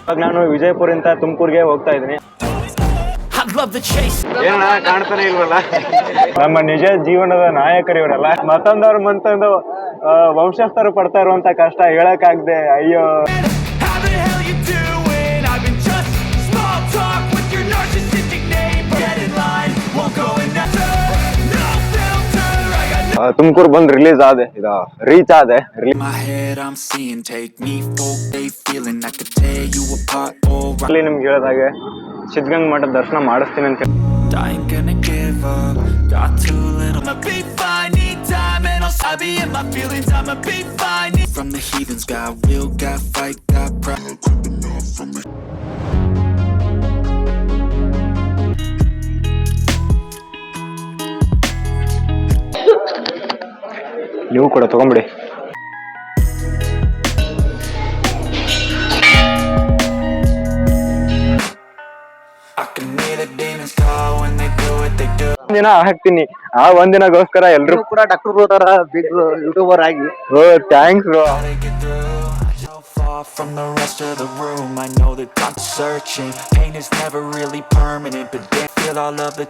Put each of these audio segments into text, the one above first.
ಇವಾಗ ನಾನು ವಿಜಯಪುರಿಂದ ತುಮಕೂರಿಗೆ ಹೋಗ್ತಾ ಇದ್ದೀನಿ. ಏನಣ್ಣ ಕಾಣ್ತಾನೆ ಇಲ್ವಲ್ಲ? ನಮ್ಮ ನಿಜ ಜೀವನದ ನಾಯಕರು ಇವರಲ್ಲ. ಮತ್ತೊಂದವ್ರು ಮಂತಂದು ವಂಶಸ್ಥರು ಪಡ್ತಾ ಇರುವಂತ ಕಷ್ಟ ಹೇಳಕ್ಕಾಗದೆ ಅಯ್ಯೋ. ತುಮಕೂರು ಬಂದು ರಿಲೀಸ್ ಆದೆ, ರೀಚ್ ಆದೆ. ಅಲ್ಲಿ ನಿಮ್ಗೆ ಹೇಳಿದಾಗೆ ಸಿದ್ಧಗಂಗಾ ಮಠದ ದರ್ಶನ ಮಾಡಿಸ್ತೀನಿ ಅಂತ. ನೀವು ಕೂಡ ತಗೊಂಬಿಡಿ. ದಿನ ಹಾಕ್ತೀನಿ, ಆ ಒಂದಿನಗೋಸ್ಕರ ಎಲ್ರು ಕೂಡ ಡಾಕ್ಟರ್ ಬಿಗ್ ಯೂಟ್ಯೂಬರ್ ಆಗಿ. Thanks bro. From the rest of the room, I know that I'm searching. Pain is never really permanent, but they feel all of it.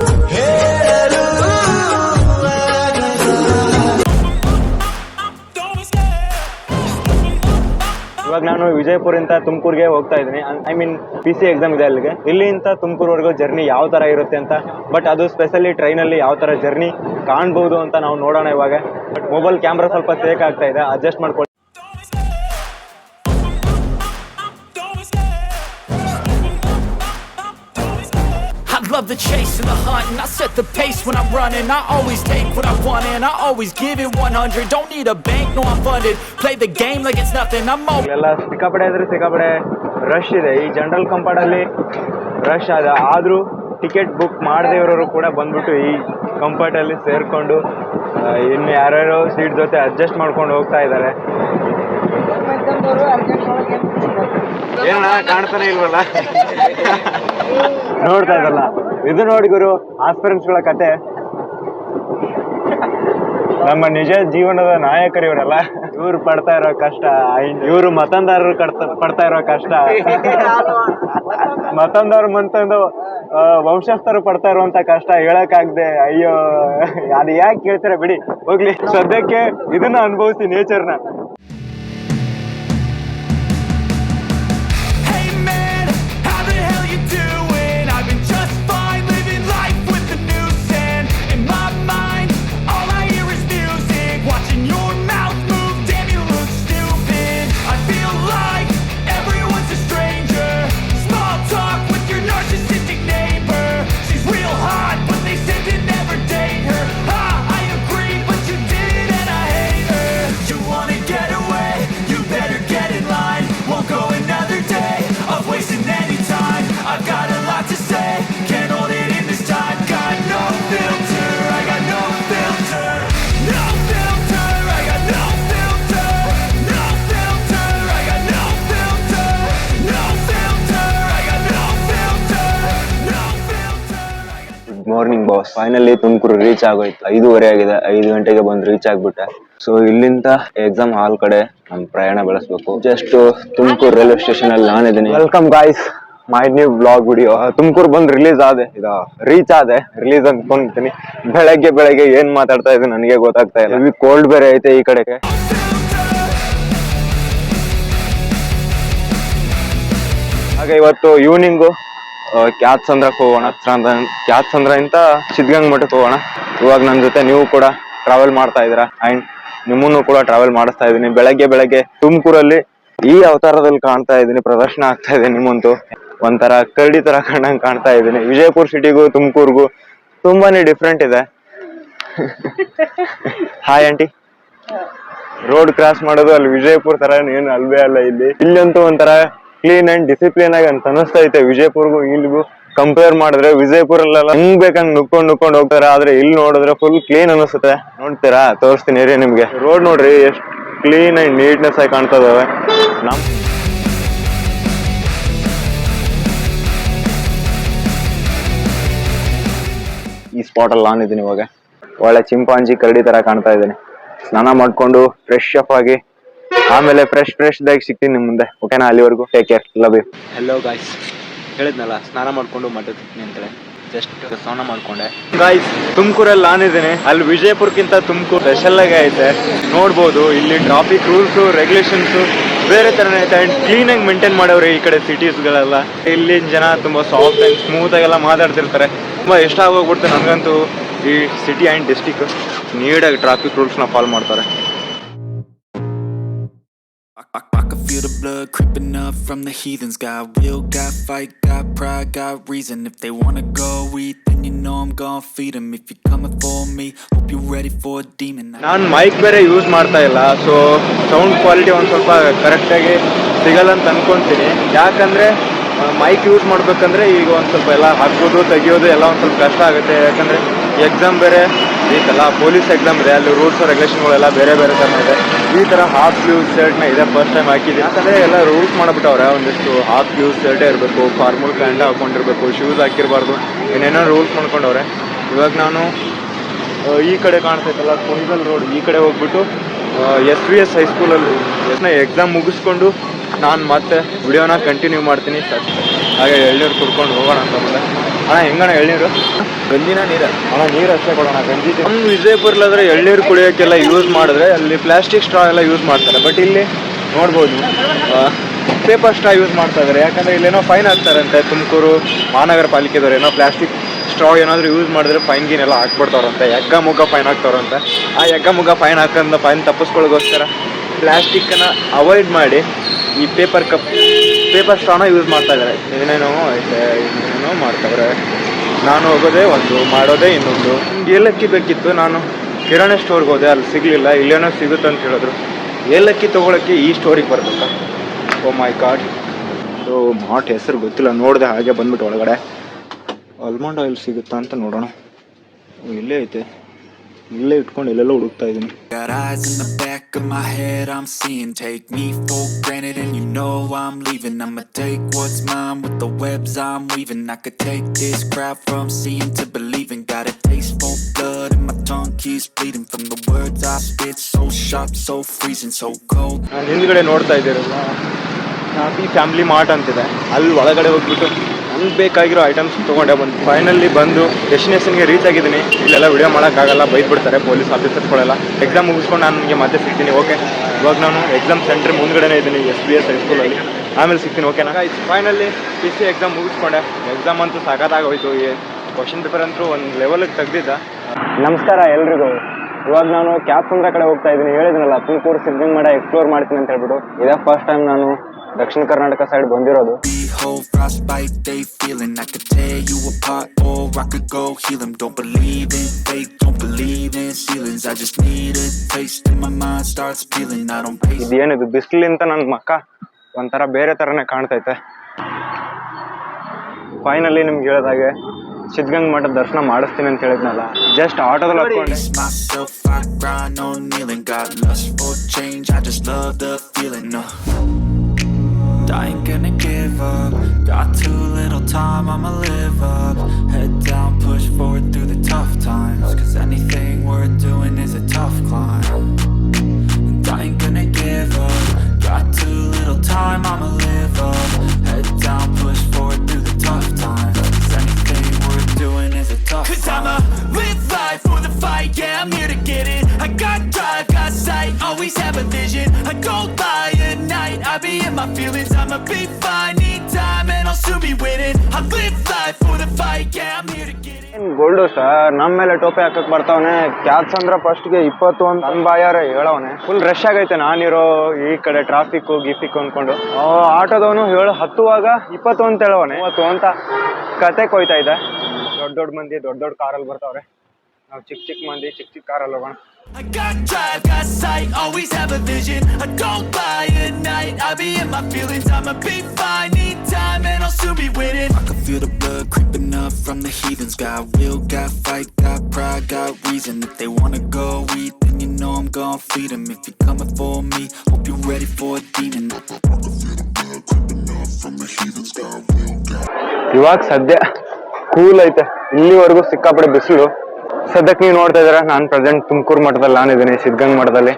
ಇವಾಗ ನಾನು ವಿಜಯಪುರಿಂದ ತುಮಕೂರಿಗೆ ಹೋಗ್ತಾ ಇದ್ದೀನಿ. ಐ ಮೀನ್ PC ಎಕ್ಸಾಮ್ ಇದೆ ಅಲ್ಲಿಗೆ. ಇಲ್ಲಿಂದ ತುಮಕೂರ್ವರೆಗೂ journey ಯಾವ ತರ ಇರುತ್ತೆ ಅಂತ, ಬಟ್ ಅದು ಸ್ಪೆಷಲಿ ಟ್ರೈನಲ್ಲಿ ಯಾವ ತರ ಜರ್ನಿ ಕಾಣ್ಬಹುದು ಅಂತ ನಾವು ನೋಡೋಣ ಇವಾಗ. ಬಟ್ ಮೊಬೈಲ್ ಕ್ಯಾಮ್ರಾ ಸ್ವಲ್ಪ ಸೇಕ್ ಆಗ್ತಾ ಇದೆ, ಅಡ್ಜಸ್ಟ್ ಮಾಡ್ಕೊಳ್ಳಿ. Love the chase and the hunt, and I set the pace when I'm running. I always take what I want and I always give it 100. Don't need a bank, no I'm funded. Play the game like it's nothing. I'm all ಎಲ್ಲ ಸಿಕ್ಕಾಪಡೆ ಇದ್ರೆ ಸಿಕ್ಕಾಪಡೆ rush ಇದೆ. ಈ general ಕಂಪಾರ್ಟಲ್ಲಿ rush ಆದ, ಆದರೂ ticket book ಮಾಡದೇ ಇರೋರು ಕೂಡ ಬಂದ್ಬಿಟ್ಟು ಈ ಕಂಪಾರ್ಟಲ್ಲಿ ಸೇರ್ಕೊಂಡು ಇನ್ನು ಯಾರ್ಯಾರೋ ಸೀಟ್ ಜೊತೆ ಅಡ್ಜಸ್ಟ್ ಮಾಡ್ಕೊಂಡು ಹೋಗ್ತಾ ಇದ್ದಾರೆ. ಏನಣ್ಣ ಕಾಣ್ತಾನೆ ಇಲ್ವಲ್ಲ? ನೋಡ್ತಾ ಇದ್ದಲ್ಲ, ಇದು ನೋಡಿ ಗುರು, ಆಸ್ಪಿರೆಂಟ್ಸ್ಗಳ ಕತೆ. ನಮ್ಮ ನಿಜ ಜೀವನದ ನಾಯಕರು ಇವರಲ್ಲ. ಇವ್ರು ಪಡ್ತಾ ಇರೋ ಕಷ್ಟ, ಇವರು ಮತದಾರರು ಪಡ್ತಾ ಇರೋ ಕಷ್ಟ, ಮತದಾರರು ಮಂತಂದು ವಂಶಸ್ಥರು ಪಡ್ತಾ ಇರುವಂತ ಕಷ್ಟ ಹೇಳಕ್ಕಾಗದೆ ಅಯ್ಯೋ. ಅದು ಯಾಕೆ ಕೇಳ್ತೀರಾ ಬಿಡಿ, ಹೋಗ್ಲಿ. ಸದ್ಯಕ್ಕೆ ಇದನ್ನ ಅನುಭವಿಸಿ ನೇಚರ್ನ. Morning boss, finally Tumakuru reach ಆಗೋಯ್ತು. 5:30 ಆಗಿದೆ, 5 ಗಂಟೆಗೆ ಬಂದು ರೀಚ್ ಆಗ್ಬಿಟ್ಟೆ. ಸೊ ಇಲ್ಲಿಂದ ಎಕ್ಸಾಮ್ ಹಾಲ್ ಕಡೆ ನಮ್ ಪ್ರಯಾಣ ಬೆಳೆಸ್ಬೇಕು. ಜಸ್ಟ್ ತುಮಕೂರು ರೈಲ್ವೆ ಸ್ಟೇಷನ್ ಅಲ್ಲಿ ನಾನಿದ್ದೀನಿ. Welcome guys, my new blog video. Tumakuru ಬಂದು ರಿಲೀಸ್ ಆದೆ, ರೀಚ್ ಆದೆ, ರಿಲೀಸ್ ಅನ್ಕೊಂತೀನಿ. ಬೆಳಗ್ಗೆ ಏನ್ ಮಾತಾಡ್ತಾ ಇದ್ದೀನಿ ನನಗೆ ಗೊತ್ತಾಗ್ತಾ ಇಲ್ಲ. ಹೆವಿ ಕೋಲ್ಡ್ ಬೇರೆ ಐತೆ ಈ ಕಡೆಗೆ. ಹಾಗೆ ಇವತ್ತು ಈವ್ನಿಂಗು ಕ್ಯಾತ್ಸಂದ್ರಕ್ಕೆ ಹೋಗೋಣ. ಕ್ಯಾತ್ಸಂದ್ರ ಇಂದ ಸಿದ್ಧಗಂಗಾ ಮಠಕ್ಕೆ ಹೋಗೋಣ. ಇವಾಗ ನನ್ನ ಜೊತೆ ನೀವು ಕೂಡ ಟ್ರಾವೆಲ್ ಮಾಡ್ತಾ ಇದ್ದೀರಾ, ಅಂಡ್ ನಿಮ್ಮನ್ನು ಕೂಡ ಟ್ರಾವೆಲ್ ಮಾಡಿಸ್ತಾ ಇದ್ದೀನಿ. ಬೆಳಗ್ಗೆ ತುಮಕೂರಲ್ಲಿ ಈ ಅವತಾರದಲ್ಲಿ ಕಾಣ್ತಾ ಇದ್ದೀನಿ, ಪ್ರದರ್ಶನ ಆಗ್ತಾ ಇದೆ. ನಿಮ್ಮಂತೂ ಒಂಥರ ಕರಡಿ ತರ ಕಂಡಂಗೆ ಕಾಣ್ತಾ ಇದ್ದೀನಿ. ವಿಜಯಪುರ ಸಿಟಿಗೂ ತುಮಕೂರ್ಗೂ ತುಂಬಾನೇ ಡಿಫ್ರೆಂಟ್ ಇದೆ. Hi aunty. ರೋಡ್ ಕ್ರಾಸ್ ಮಾಡೋದು ಅಲ್ಲಿ ವಿಜಯಪುರ ತರ ಏನು ಅಲ್ವೇ ಅಲ್ಲ. ಇಲ್ಲಂತೂ ಒಂಥರ ಕ್ಲೀನ್ ಅಂಡ್ ಡಿಸಿಪ್ಲಿನ್ ಆಗಿ ಅಂತ ಅನಿಸ್ತಾ ಐತೆ. ವಿಜಯಪುರ್ಗೂ ಇಲ್ಲಿಗೂ ಕಂಪೇರ್ ಮಾಡಿದ್ರೆ ವಿಜಯಪುರಲ್ಲೆಲ್ಲ ಹೆಂಗ್ ಬೇಕಂಗ್ ನುಕ್ಕೊಂಡ್ ಹೋಗ್ತಾರೆ, ಆದ್ರೆ ಇಲ್ಲಿ ನೋಡಿದ್ರೆ ಫುಲ್ ಕ್ಲೀನ್ ಅನಿಸುತ್ತೆ. ನೋಡ್ತೀರಾ, ತೋರಿಸ್ತೀನಿ ರೀ ನಿಮ್ಗೆ. ರೋಡ್ ನೋಡ್ರಿ ಎಷ್ಟು ಕ್ಲೀನ್ ಅಂಡ್ ನೀಟ್ನೆಸ್ ಆಗಿ ಕಾಣ್ತಾ ಇದಾವೆ. ಈ ಸ್ಪಾಟ್ ಅಲ್ಲಿ ನಾನಿದ್ದೀನಿ ಇವಾಗ. ಒಳ್ಳೆ ಚಿಂಪಾಂಜಿ ಕರಡಿ ತರ ಕಾಣ್ತಾ ಇದ್ದೀನಿ. ಸ್ನಾನ ಮಾಡ್ಕೊಂಡು ಫ್ರೆಶ್ ಅಪ್ ಆಗಿ ಆಮೇಲೆ ಫ್ರೆಶ್ ದಾಗಿ ಸಿಗ್ತೀನಿ ನಿಮ್ ಮುಂದೆ. ಓಕೆನಾ? ಅಲ್ಲಿವರೆಗೂ take care, love you. Hello guys, ಹೇಳಿದ್ನಲ್ಲ ಸ್ನಾನ ಮಾಡ್ಕೊಂಡು ಮಠಕ್ಕೆ ಹೋಗ್ತೀನಿ ಅಂತೇಳಿ. ಜಸ್ಟ್ ಸ್ನಾನ ಮಾಡ್ಕೊಂಡೆ ಗಾಯ್ಸ್. ತುಮಕೂರಲ್ಲಿ ನಾನಿದ್ದೀನಿ, ಅಲ್ಲಿ ವಿಜಯಪುರಕ್ಕಿಂತ ತುಮಕೂರು ಸ್ಪೆಷಲ್ ಆಗಿ ಐತೆ. ನೋಡ್ಬೋದು ಇಲ್ಲಿ ಟ್ರಾಫಿಕ್ ರೂಲ್ಸ್ ರೆಗ್ಯುಲೇಷನ್ಸ್ ಬೇರೆ ತರನೇ ಐತೆ ಅಂಡ್ ಕ್ಲೀನ್ ಆಗಿ ಮೇಂಟೈನ್ ಮಾಡವ್ರೆ ಈ ಕಡೆ ಸಿಟೀಸ್ಗಳೆಲ್ಲ. ಇಲ್ಲಿನ ಜನ ತುಂಬಾ ಸಾಫ್ಟ್ ಅಂಡ್ ಸ್ಮೂತ್ ಆಗೆಲ್ಲ ಮಾತಾಡ್ತಿರ್ತಾರೆ. ತುಂಬಾ ಇಷ್ಟ ಆಗೋಗ್ಬಿಡ್ತೆ ನನಗಂತೂ ಈ ಸಿಟಿ ಅಂಡ್ ಡಿಸ್ಟಿಕ್. ನೀಟಾಗಿ ಟ್ರಾಫಿಕ್ ರೂಲ್ಸ್ನ ಫಾಲೋ ಮಾಡ್ತಾರೆ. I can feel the blood creeping up from the heathens. Got will, got fight, got pride, got reason. If they wanna go eat, then you know I'm gon' feed them. If you're coming for me, hope you're ready for a demon. ನಾನು mic ಬೇರೆ use ಮಾಡ್ತಾ ಇಲ್ಲ, so sound quality ಒಂದು ಸ್ವಲ್ಪ ಕರೆಕ್ಟಾಗಿ ಸಿಗಲ್ಲ ಅಂತ ಅನ್ಕೊಂತೀನಿ. ಯಾಕಂದರೆ ಮೈಕ್ ಯೂಸ್ ಮಾಡ್ಬೇಕಂದ್ರೆ ಈಗ ಒಂದು ಸ್ವಲ್ಪ ಎಲ್ಲ ಹಾಕೋದು ತೆಗಿಯೋದು ಎಲ್ಲ ಒಂದು ಸ್ವಲ್ಪ ಕಷ್ಟ ಆಗುತ್ತೆ. ಯಾಕಂದರೆ ಎಕ್ಸಾಮ್ ಬೇರೆ ಐತಲ್ಲ, ಪೊಲೀಸ್ ಎಕ್ಸಾಮ್ ಇದೆ, ಅಲ್ಲಿ ರೂಲ್ಸ್ ರೆಗ್ಯುಲೇಷನ್ಗಳೆಲ್ಲ ಬೇರೆ ಬೇರೆ ಥರ ಇದೆ. ಈ ಥರ ಹಾಫ್ ಸ್ಲೀವ್ ಶರ್ಟ್ನ ಇದೇ ಫಸ್ಟ್ ಟೈಮ್ ಹಾಕಿದ್ದೀನಿ. ಯಾಕಂದರೆ ಎಲ್ಲ ರೂಲ್ಸ್ ಮಾಡಿಬಿಟ್ಟವ್ರೆ. ಒಂದಿಷ್ಟು ಹಾಫ್ ಸ್ಲೀವ್ ಶರ್ಟೇ ಇರಬೇಕು, ಫಾರ್ಮಲ್ ಪ್ಯಾಂಟ್ ಹಾಕ್ಕೊಂಡಿರ್ಬೇಕು, ಶೂಸ್ ಹಾಕಿರಬಾರ್ದು, ಏನೇನೋ ರೂಲ್ಸ್ ಮಾಡ್ಕೊಂಡವ್ರೆ. ಇವಾಗ ನಾನು ಈ ಕಡೆ ಕಾಣ್ತೈತಲ್ಲ ಕುಣಿಗಲ್ ರೋಡ್, ಈ ಕಡೆ ಹೋಗ್ಬಿಟ್ಟು SVS ಹೈಸ್ಕೂಲಲ್ಲಿ ಎಕ್ಸಾಮ್ ಮುಗಿಸ್ಕೊಂಡು ನಾನು ಮತ್ತೆ ವಿಡಿಯೋನ ಕಂಟಿನ್ಯೂ ಮಾಡ್ತೀನಿ. ಹಾಗೆ ಎಳ್ನೀರು ಕುಡ್ಕೊಂಡು ಹೋಗೋಣ ಅಂತ ಬಂದೆ. ಅಣ್ಣ ಹೆಂಗಣ್ಣ ಎಳ್ನೀರು? ಗಂಜಿನ ನೀರು? ಅಣ್ಣ ನೀರು ಅಷ್ಟೇ ಕೊಡೋಣ, ಗಂಜಿ. ನಮ್ಮ ವಿಜಯಪುರಲ್ಲಾದರೆ ಎಳ್ನೀರು ಕುಡಿಯೋಕ್ಕೆಲ್ಲ ಯೂಸ್ ಮಾಡಿದ್ರೆ ಅಲ್ಲಿ ಪ್ಲಾಸ್ಟಿಕ್ ಸ್ಟ್ರಾ ಎಲ್ಲ ಯೂಸ್ ಮಾಡ್ತಾರೆ. ಬಟ್ ಇಲ್ಲಿ ನೋಡ್ಬೋದು ಪೇಪರ್ ಸ್ಟ್ರಾ ಯೂಸ್ ಮಾಡ್ತಾ ಇದ್ದಾರೆ. ಯಾಕಂದರೆ ಇಲ್ಲೇನೋ ಫೈನ್ ಹಾಕ್ತಾರಂತೆ, ತುಮಕೂರು ಮಹಾನಗರ ಪಾಲಿಕೆದವ್ರು ಏನೋ ಪ್ಲಾಸ್ಟಿಕ್ ಸ್ಟ್ರಾ ಏನಾದರೂ ಯೂಸ್ ಮಾಡಿದ್ರೆ ಫೈನ್ ಗೀನ್ ಎಲ್ಲ ಹಾಕ್ಬಿಡ್ತಾವ್ರಂತೆ. ಎಗ್ಗ ಮುಗ್ಗ ಫೈನ್ ಹಾಕ್ತಾವ್ರಂತೆ. ಆ ಎಗ್ಗ ಮುಗ್ಗ ಫೈನ್ ಹಾಕೋದ್ರಿಂದ ಫೈನ್ ತಪ್ಪಿಸ್ಕೊಳ್ಳೋಗೋಸ್ಕರ ಪ್ಲಾಸ್ಟಿಕ್ಕನ್ನು ಅವಾಯ್ಡ್ ಮಾಡಿ ಈ ಪೇಪರ್ ಸ್ಟ್ರಾನ ಯೂಸ್ ಮಾಡ್ತಾ ಇದ್ದಾರೆ. ಏನೇನೋ ಮಾಡ್ತಾವ್ರೆ. ನಾನು ಹೋಗೋದೇ ಒಂದು, ಮಾಡೋದೇ ಇನ್ನೊಂದು. ಏಲಕ್ಕಿ ಬೇಕಿತ್ತು, ನಾನು ಕಿರಾಣಿ ಸ್ಟೋರ್ಗೆ ಹೋದೆ, ಅಲ್ಲಿ ಸಿಗಲಿಲ್ಲ. ಇಲ್ಲೇನೋ ಸಿಗುತ್ತೆ ಅಂತ ಹೇಳಿದ್ರು. ಏಲಕ್ಕಿ ತೊಗೊಳಕ್ಕೆ ಈ ಸ್ಟೋರಿಗೆ ಬರಬೇಕಾ? ಓ ಮೈ ಗಾಡ್, ಇದು ಮಾಟ್ ಹೆಸರು ಗೊತ್ತಿಲ್ಲ, ನೋಡಿದೆ ಹಾಗೆ ಬಂದ್ಬಿಟ್ಟು ಒಳಗಡೆ. ಆಲ್ಮಂಡ್ ಆಯಿಲ್ ಸಿಗುತ್ತಾ ಅಂತ ನೋಡೋಣ. ಇಲ್ಲೇ ಐತೆ, ಇಲ್ಲೇ ಇಟ್ಕೊಂಡು ಎಲ್ಲೆಲ್ಲೋ ಹುಡುಕ್ತಾ ಇದ್ದೀನಿ. Got eyes in the back of my head, I'm seeing. Take me for granted and you know I'm leaving. I'ma take what's mine with the webs I'm weaving. I could take this crowd from seeing to believing. Got a taste for blood and my tongue keeps bleeding from the words I spit. So sharp, so freezing, so cold. ನಾನು ಹಿಂದ್ಗಡೆ ನೋಡ್ತಾ ಇದ್ದೀರಲ್ಲ, happy family mart ಅಂತಿದೆ. ಅಲ್ಲಿ ಒಳಗಡೆ ಹೋಗ್ಬಿಟ್ಟು ನಮ್ಗೆ ಬೇಕಾಗಿರೋ ಐಟಮ್ಸ್ ತೊಗೊಂಡೆ ಬಂದು ಫೈನಲಿ ಬಂದು ಡೆಸ್ಟಿನೇಷನ್ಗೆ ರೀಚ್ ಆಗಿದ್ದೀನಿ. ಇಲ್ಲೆಲ್ಲ ವಿಡಿಯೋ ಮಾಡೋಕ್ಕಾಗಲ್ಲ, ಬೈದ್ಬಿಡ್ತಾರೆ ಪೊಲೀಸ್ ಆಫೀಸರ್ಸ್ಗಳೆಲ್ಲ. ಎಕ್ಸಾಮ್ ಮುಗಿಸ್ಕೊಂಡು ನಾನು ನಿಮಗೆ ಮತ್ತೆ ಸಿಗ್ತೀನಿ. ಓಕೆ, ಇವಾಗ ನಾನು ಎಕ್ಸಾಮ್ ಸೆಂಟ್ರ್ ಮುಂದ್ಗಡೆ ಇದ್ದೀನಿ, SVS ಹೈಸ್ಕೂಲಲ್ಲಿ. ಆಮೇಲೆ ಸಿಗ್ತೀನಿ. ಓಕೆನಾ? ಫೈನಲಿ PC ಎಕ್ಸಾಮ್ ಮುಗಿಸ್ಕೊಂಡೆ. ಎಕ್ಸಾಮ್ ಅಂತೂ ಸಖತ್ತಾಗೋಯ್ತು. ಕ್ವಶನ್ ಪೇಪರ್ ಅಂತೂ ಒಂದು ಲೆವೆಲಿಗೆ ತೆಗ್ದಿದ್ದ. ನಮಸ್ಕಾರ ಎಲ್ರಿಗೂ. ಇವಾಗ ನಾನು ಕ್ಯಾತ್ಸಂದ್ರ ಕಡೆ ಹೋಗ್ತಾ ಇದ್ದೀನಿ. ಹೇಳಿದ್ನಲ್ಲ, ತುಮಕೂರು ಸಿದ್ಧಗಂಗಾ ಮಠ ಎಕ್ಸ್ಪ್ಲೋರ್ ಮಾಡ್ತೀನಿ ಅಂತ ಹೇಳ್ಬಿಟ್ಟು. ಇದೇ ಫಸ್ಟ್ ಟೈಮ್ ನಾನು ದಕ್ಷಿಣ ಕರ್ನಾಟಕ ಸೈಡ್ ಬಂದಿರೋದು. Behold frostbite they feeling. I could tear you apart or I could go heal them. Don't believe in fate, don't believe in ceilings. I just need a taste and my mind starts peeling. I don't pace. ಇದೇನಿದು ಬಿಸಿಲಿಂತ ನನ್ನ ಮಕ್ಕ ಒಂಥರ ಬೇರೆ ಥರನೇ ಕಾಣ್ತೈತೆ. Finally ನಿಮ್ಗೆ ಹೇಳಿದಾಗೆ ಸಿದ್ಧಗಂಗಾ ಮಠದ ದರ್ಶನ ಮಾಡಿಸ್ತೀನಿ ಅಂತ ಹೇಳಿದ್ನಲ್ಲ, ಜಸ್ಟ್ ಆಟೋದಲ್ಲಿ ಹತ್ಕೊಂಡೆ. Myself, I grind on kneeling. Got lust for change, I just love the feeling. No, I ain't gonna give up. Got too little time, I'ma live up. Head down, push forward through the tough times. Cause anything worth doing is a tough climb. And I ain't gonna give up. Got too little time, I'ma live up. Head down, push forward through the tough times. Cause anything worth doing is a tough climb. Cause I'ma live life for the fight, yeah, I'm here to get it. I got drive, got sight, always have a vision. I don't lie at night, I be in my feelings. I'ma be fine, need time and I'll soon be winning. I live life for the fight, yeah, I'm here to get it. Gold sir ನಮ್ಮ ಮೇಲೆ ಟೋಪಿ ಹಾಕಕ್ ಬರ್ತಾವನೆ. ಕ್ಯಾತ್ಸಂದ್ರ ಫಸ್ಟ್ಗೆ 20 ಅಂತ ಅನ್ಬಾಯಾರ ಹೇಳವನೆ. Full rush ಆಗೈತೆ. ನಾನಿರೋ ಈ ಕಡೆ ಟ್ರಾಫಿಕ್ ಗಿಫಿಕ್ ಅನ್ಕೊಂಡು ಆಟೋದವನು ಹತ್ತುವಾಗ 20 ಅಂತ ಹೇಳವನೆ. 30 ಅಂತ ಕತೆ ಕೊಯ್ತಾ ಇದೆ. ದೊಡ್ಡ ಮಂದಿ ದೊಡ್ಡ ಕಾರಲ್ಲಿ ಬರ್ತಾವ್ರೆ. ನಾವು ಚಿಕ್ಕ ಮಂದಿ ಚಿಕ್ಕ ಕಾರಲ್ಲಿ ಹೋಗೋಣ. I got drive, got sight, always have a vision. I don't lie at night, I be in my feelings. I'ma be fine, need time and I'll soon be winning. I can feel the blood creeping up from the heathens. Got will, got fight, got pride, got reason. If they wanna go eat, then you know I'm gon' feed them. If you're coming for me, hope you're ready for a demon. I can feel the blood creeping up from the heathens. Got will, got. ಇವಾಗ ಸದ್ಯ cool ಐತೆ. ಇಲ್ಲಿವರೆಗೂ ಸಿಕ್ಕಾಪಡೆ ಬಿಸಿಲು. ಸದ್ಯಕ್ಕೆ ನೀವು ನೋಡ್ತಾ ಇದ್ದೀರಾ, ನಾನು ಪ್ರೆಸೆಂಟ್ ತುಮಕೂರು ಮಠದಲ್ಲಿ ನಾನಿದ್ದೀನಿ, ಸಿದ್ಧಗಂಗಾ ಮಠದಲ್ಲಿ.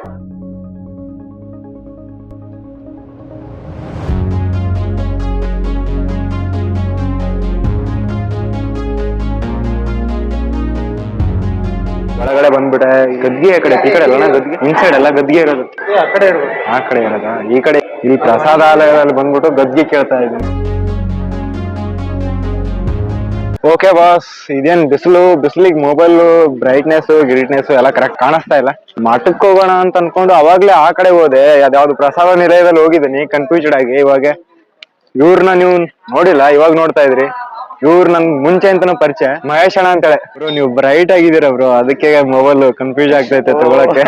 ಬಂದ್ಬಿಟ್ಟೆ. ಗದ್ಗೆ ಆ ಕಡೆ, ಈ ಕಡೆ ಅಲ್ಲ ಗದ್ಗೆ, ಇನ್ಸೈಡ್ ಎಲ್ಲ ಗದ್ಗೆ ಇರೋದು, ಆ ಕಡೆ ಇರೋದ. ಈ ಕಡೆ ಇಲ್ಲಿ ಪ್ರಸಾದಾಲಯದಲ್ಲಿ ಬಂದ್ಬಿಟ್ಟು ಗದ್ಗೆ ಕೇಳ್ತಾ ಇದ್ದೀನಿ. ಓಕೆ ಬಾಸ್, ಇದೇನ್ ಬಿಸಿಲಿಗೆ ಮೊಬೈಲ್ ಬ್ರೈಟ್ನೆಸ್ ಗಿರಿಟ್ನೆಸ್ ಎಲ್ಲ ಕರೆಕ್ಟ್ ಕಾಣಿಸ್ತಾ ಇಲ್ಲ. ಮಠಕ್ಕೆ ಹೋಗೋಣ ಅಂತ ಅನ್ಕೊಂಡು ಅವಾಗ್ಲೇ ಆ ಕಡೆ ಹೋದೆ, ಅದ್ಯಾವ್ದು ಪ್ರಸಾದ ನಿಲಯದಲ್ಲಿ ಹೋಗಿದ್ದೀನಿ ಕನ್ಫ್ಯೂಸ್ಡ್ ಆಗಿ. ಇವಾಗ ಇವ್ರನ್ನ ನೀವು ನೋಡಿಲ್ಲ, ಇವಾಗ ನೋಡ್ತಾ ಇದ್ರಿ. ಇವ್ರು ನನ್ ಮುಂಚೆ ಅಂತಾನು ಪರಿಚಯ, ಮಹೇಶ್ ಅಣ್ಣ ಅಂತೇಳಿ. ಬ್ರೋ ನೀವು ಬ್ರೈಟ್ ಆಗಿದ್ದೀರಾ ಬ್ರೋ, ಅದಕ್ಕೆ ಮೊಬೈಲ್ ಕನ್ಫ್ಯೂಸ್ ಆಗ್ತೈತೆ ತಗೊಳಕ್ಕೆ.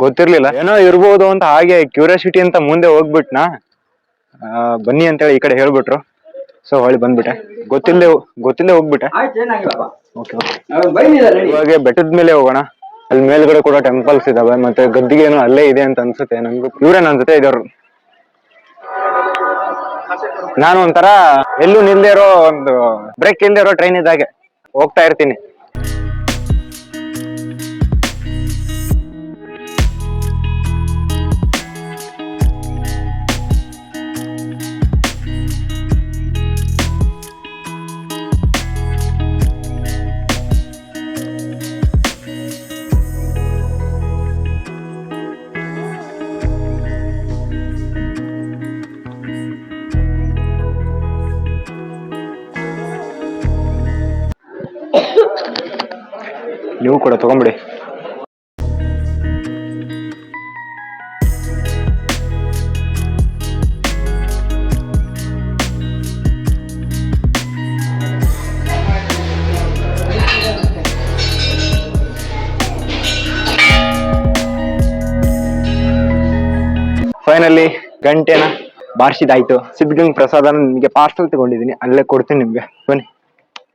ಗೊತ್ತಿರ್ಲಿಲ್ಲ, ಏನೋ ಇರ್ಬೋದು ಅಂತ ಹಾಗೆ ಕ್ಯೂರಿಯಾಸಿಟಿ ಅಂತ ಮುಂದೆ ಹೋಗ್ಬಿಟ್ನಾ. ಬನ್ನಿ ಅಂತೇಳಿ ಈ ಕಡೆ ಹೇಳ್ಬಿಟ್ರು, ಸೊ ಹೊಳ್ಳಿ ಬಂದ್ಬಿಟ್ಟೆ. ಗೊತ್ತಿಲ್ಲದೆ ಹೋಗ್ಬಿಟ್ಟೆ. ಇವಾಗ ಬೆಟ್ಟದ ಮೇಲೆ ಹೋಗೋಣ. ಅಲ್ಲಿ ಮೇಲ್ಗಡೆ ಕೂಡ ಟೆಂಪಲ್ಸ್ ಇದಾವೆ, ಮತ್ತೆ ಗದ್ದಿಗೇನು ಅಲ್ಲೇ ಇದೆ ಅಂತ ಅನ್ಸುತ್ತೆ ನನ್ಗೂ. ಇವ್ರೇನ್ ಅನ್ಸುತ್ತೆ ಇದವ್ರು. ನಾನು ಒಂಥರ ಎಲ್ಲೂ ನಿಲ್ದೇ ಇರೋ, ಒಂದು ಬ್ರೇಕ್ ಇಲ್ದೇ ಇರೋ ಟ್ರೈನ್ ಇದ್ದಾಗೆ ಹೋಗ್ತಾ ಇರ್ತೀನಿ. ನೀವು ಕೂಡ ತಗೊಂಬಿಡಿ. ಫೈನಲಿ ಗಂಟೆನ ಬಾರ್ಸಿದಾಯ್ತು. ಸಿದ್ಧಗಂಗ್ ಪ್ರಸಾದ ನಿಮ್ಗೆ ಪಾರ್ಸಲ್ ತಗೊಂಡಿದ್ದೀನಿ, ಅಲ್ಲೇ ಕೊಡ್ತೀನಿ ನಿಮ್ಗೆ. ಬನ್ನಿ,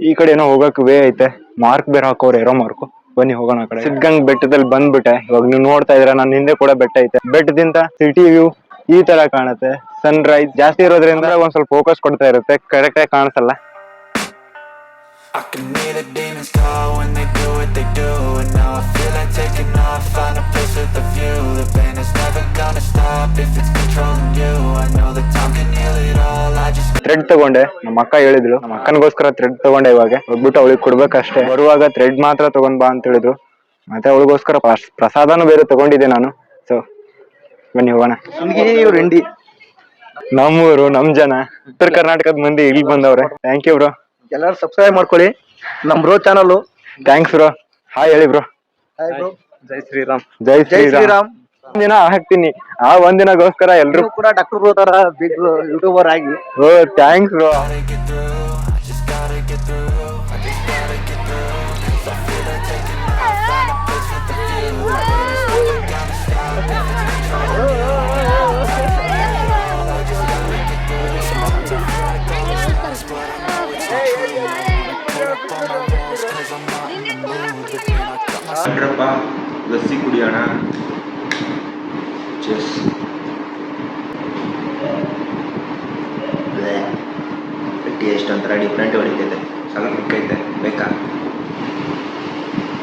ಈ ಕಡೆ ಏನೋ ಹೋಗಕ್ ವೇ ಐತೆ, ಮಾರ್ಕ್ ಬೇರೆ ಹಾಕೋರು, ಏರೋ ಮಾರ್ಕು. ಬನ್ನಿ ಹೋಗೋಣ ಆ ಕಡೆ. ಸಿದ್ಧಗಂಗ್ ಬೆಟ್ಟದಲ್ಲಿ ಬಂದ್ಬಿಟ್ಟೆ. ಇವಾಗ ನೀವು ನೋಡ್ತಾ ಇದ್ರ, ನನ್ನ ಹಿಂದೆ ಕೂಡ ಬೆಟ್ಟ ಐತೆ. ಬೆಟ್ಟದಿಂದ ಸಿಟಿ ವ್ಯೂ ಈ ತರ ಕಾಣುತ್ತೆ. ಸನ್ ರೈಸ್ ಜಾಸ್ತಿ ಇರೋದ್ರಿಂದ ಒಂದ್ ಸ್ವಲ್ಪ ಫೋಕಸ್ ಕೊಡ್ತಾ ಇರುತ್ತೆ, ಕರೆಕ್ಟ್ ಆಗಿ ಕಾಣಿಸಲ್ಲ. I can hear the demons call when they do what they do. And now I feel like taking off, find a place with a view. The pain is never gonna stop if it's controlling you. I know that time can heal it all, I just... thread ತಗೊಂಡೆ, ನಮ್ಮ ಅಕ್ಕ ಹೇಳಿದ್ರು. ನಮ್ಮ ಅಕ್ಕನಿಗೋಸ್ಕರ thread ತಗೊಂಡೆ. ಇವಾಗ ಹೋಗ್ಬಿಟ್ಟು ಅವಳಿಗೆ ಕೊಡ್ಬೇಕಷ್ಟೇ. ಬರುವಾಗ ಥ್ರೆಡ್ ಮಾತ್ರ ತಗೊಂಡ್ ಬಾ ಅಂತ ಹೇಳಿದ್ರು. ಮತ್ತೆ ಅವಳಿಗೋಸ್ಕರ ಪ್ರಸಾದನೂ ಬೇರೆ ತಗೊಂಡಿದ್ದೆ ನಾನು. ಸೊ ಬನ್ನಿ ಹೋಗೋಣ. ಇಂಡಿ ನಮ್ಮೂರು, ನಮ್ ಜನ, ಉತ್ತರ ಕರ್ನಾಟಕದ ಮಂದಿ ಇಲ್ಲಿ ಬಂದವ್ರೆ. Thank you bro. ಎಲ್ಲರೂ ಸಬ್ಸ್ಕ್ರೈಬ್ ಮಾಡ್ಕೊಳ್ಳಿ ನಮ್ bro channel. Thanks bro. Hi ಹೇಳಿ ಬ್ರೋ. ಜೈ ಶ್ರೀರಾಮ್. ಜೈ ಶ್ರೀರಾಮ್. ಒಂದಿನ ಹಾಕ್ತೀನಿ, ಆ ಒಂದಿನಗೋಸ್ಕರ ಎಲ್ರು ಕೂಡ ಡಾಕ್ಟರ್ ಬ್ರೋ ತರ ಬಿಗ್ ಯೂಟ್ಯೂಬರ್ ಆಗಿ. ಓ ಥ್ಯಾಂಕ್ಸ್ ಬ್ರೋ. ಅಂದ್ರಪ್ಪ ಲಸ್ಸಿ ಕುಡಿಯೋಣ. ಚೆಸ್ ಟೇಸ್ಟ್ ಒಂಥರ ಡಿಫ್ರೆಂಟ್ ಹೊಡಿತೈತೆ, ಸ್ವಲ್ಪ ಮಿಕ್ಕೈತೆ, ಬೇಕಾ?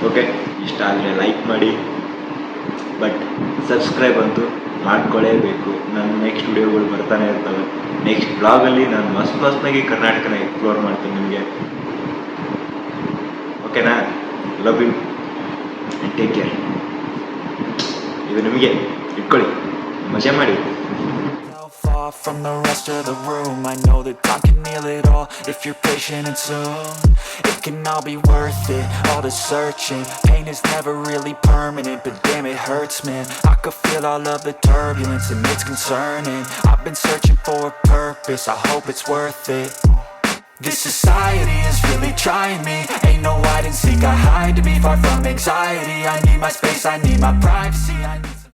ಓಕೆ, ಇಷ್ಟ ಆದರೆ ಲೈಕ್ ಮಾಡಿ, ಬಟ್ ಸಬ್ಸ್ಕ್ರೈಬ್ ಅಂತೂ ಮಾಡ್ಕೊಳ್ಳೇಬೇಕು. ನನ್ನ ನೆಕ್ಸ್ಟ್ ವಿಡಿಯೋಗಳು ಬರ್ತಾನೆ ಇರ್ತವೆ. ನೆಕ್ಸ್ಟ್ ಬ್ಲಾಗಲ್ಲಿ ನಾನು ಮಸ್ತಾಗಿ ಕರ್ನಾಟಕನ ಎಕ್ಸ್ಪ್ಲೋರ್ ಮಾಡ್ತೀನಿ ನಿಮಗೆ. ಓಕೆನಾ? Love you and take care. ಇದು ನಿಮಗೆ ಇಟ್ಕೊಳ್ಳಿ, ಮಜಾ ಮಾಡಿ. Far from the rest of the room, I know that time can heal it all if you're patient and soon it can all be worth it, all the searching. Pain is never really permanent, but damn it hurts, man. I could feel all of the turbulence and it's concerning. I've been searching for a purpose, I hope it's worth it. This society is really trying me. Ain't no hide and seek, I hide to be far from anxiety. I need my space, I need my privacy, I need